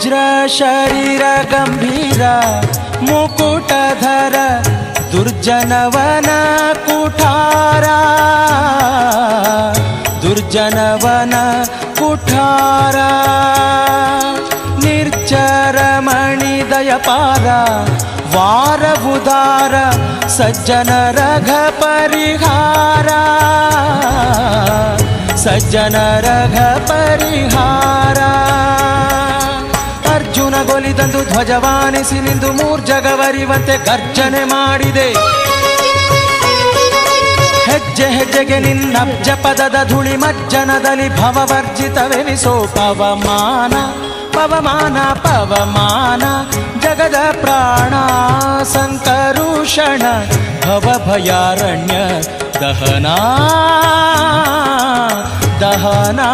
ವಜ್ರ ಶರೀರ ಗಂಭೀರ ಮುಕುಟಧರ ದುರ್ಜನವನ ಕುಠಾರ ದುರ್ಜನವನ ಕುಠಾರ ನಿರ್ಜರ ಮಣಿದಯಪಾರ ವಾರಬುಧಾರ ಸಜ್ಜನ ರಘ ಪರಿಹಾರ ಸಜ್ಜನ ರಘ ಪರಿಹಾರ ಅರ್ಜುನ ಗೊಲಿದಂದು ಧ್ವಜವಾನಿಸಿ ನಿಂದು ಮೂರ್ಜಗವರಿವಂತೆ ಗರ್ಜನೆ ಮಾಡಿದೆ ಹೆಜ್ಜೆ ಹೆಜ್ಜೆಗೆ ನಿನ್ನಬ್ಜ ಪದದ ಧೂಳಿ ಮಜ್ಜನದಲ್ಲಿ ಭವವರ್ಜಿತವೆನಿಸೋ ಪವಮಾನ ಪವಮಾನ ಪವಮಾನ ಜಗದ ಪ್ರಾಣ ಸಂಕರುಷಣ ಭವಭಯಾರಣ್ಯ ದಹನಾ ದಹನಾ